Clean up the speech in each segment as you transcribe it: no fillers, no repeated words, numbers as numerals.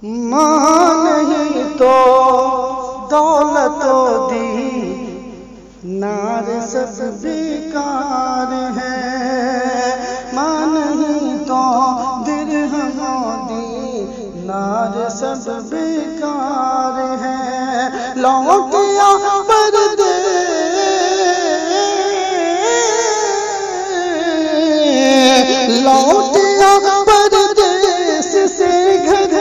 ماں نہیں تو دولت و دینار سب بیکار ہے، ماں نہیں تو درہم و دینار سب بیکار ہے، لوٹیا لوٹیا پردیس سے گھر،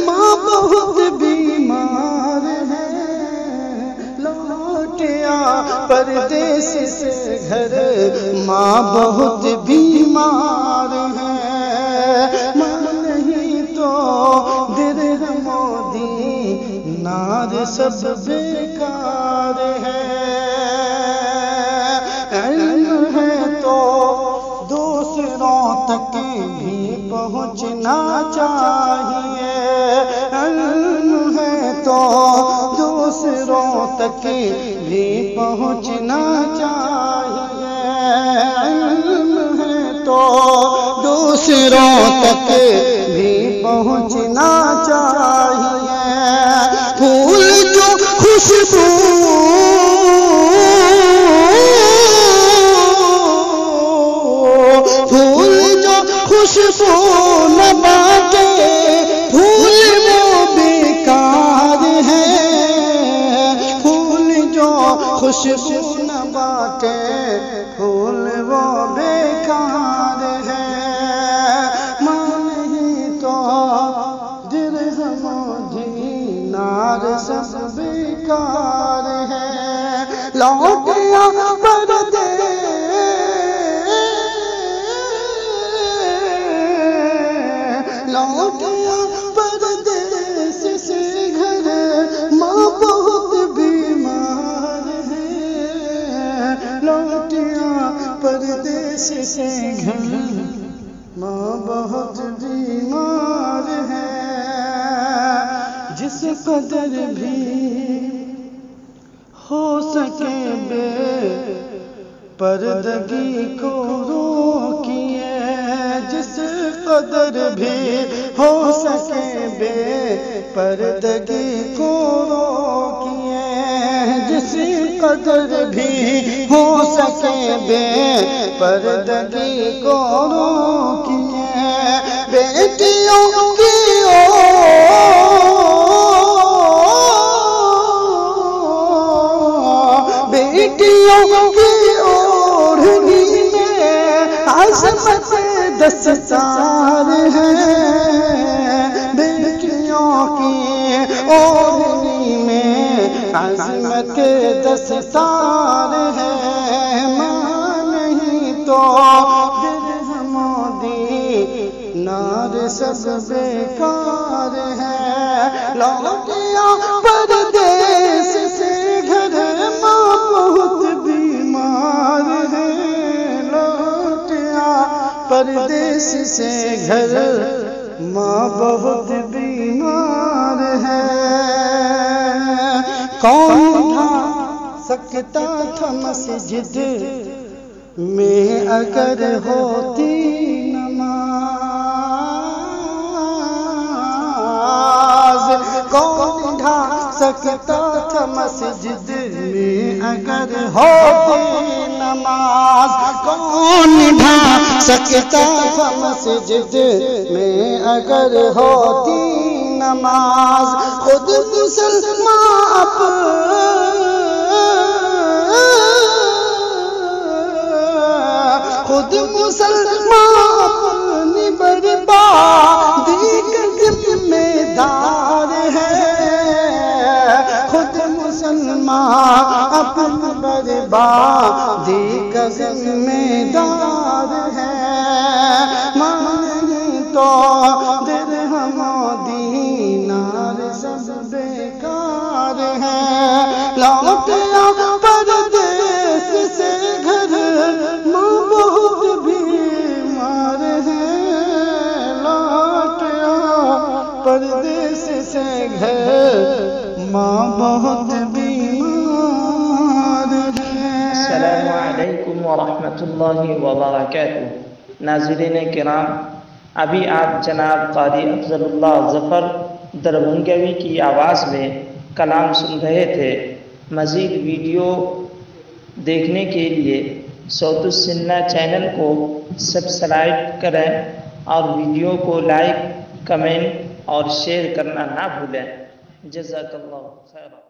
ماں بہت بیمار ہے، لوٹیا پردیس سے گھر، ماں بہت بیمار ہے، ماں نہیں تو درہم و دینار سب بیکار ہے، علم ہے تو دوسروں تک بھی پہنچنا چاہیے، علم ہے تو دوسروں تک بھی پہنچنا چاہیے، علم ہے تو دوسروں تک بھی پہنچنا چاہیے، پھول جو خوشبو خوشبو نہ بانٹے پھول وہ بیکار ہے، پھول جو خوشبو نہ بانٹے پھول وہ بیکار ہے، ماں نہیں تو درہم و دینار سب بیکار ہے، لوٹیا پردیس سے گھر، ماں بہت بیمار ہے، لوٹیا پردیس سے گھر، ماں بہت بیمار ہے، جس قدر بھی ہو سکے بے پردگی کو روکیے، جس قدر بھی ہو سکے بے پردگی کو روکیے، جس قدر بھی ہو سکے بے پردگی کو روکیے، بیٹیوں کی بیٹیوں کی اوڑھنی میں عظمت دستار ہے، بیٹیوں کی اوڑھنی میں عظمت دستار ہے، ماں نہیں تو درہم و دینار سب بیکار ہے، لوٹیا پردیس سے گھر، ماں بہت بیمار ہے، لوٹیا پردیس سے گھر، ماں بہت بیمار ہے، کون تھا سکتا تھا مسجد میں اگر ہوتی نماز، کون ڈھا سکتا تھا مسجد میں اگر ہوتی نماز، کون ڈھا سکتا تھا مسجد میں اگر ہوتی نماز، خود مسلمان خود مسلمان اپنی بربادی کا ذمہ دار ہے، خود مسلمان اپنی بربادی کا ذمہ دار ہے، ماں نہیں تو درہم و دینار سب بیکار ہے، لوٹیا پردیس سے گھر، ماں بہت بیمار ہے، لوٹیا پردیس سے گھر، ماں بہت بیمار ہے۔ السلام علیکم ورحمتہ اللہ وبرکاتہ۔ ناظرین کرام، ابھی آپ جناب قاری افضل اللہ ظفر دربھنگوی کی آواز میں کلام سن رہے تھے۔ مزید ویڈیو دیکھنے کے لیے صوت السنہ چینل کو سبسکرائب کریں اور ویڈیو کو لائک، کمنٹ اور شیئر کرنا نہ بھولیں۔ جزاک اللہ خیرا۔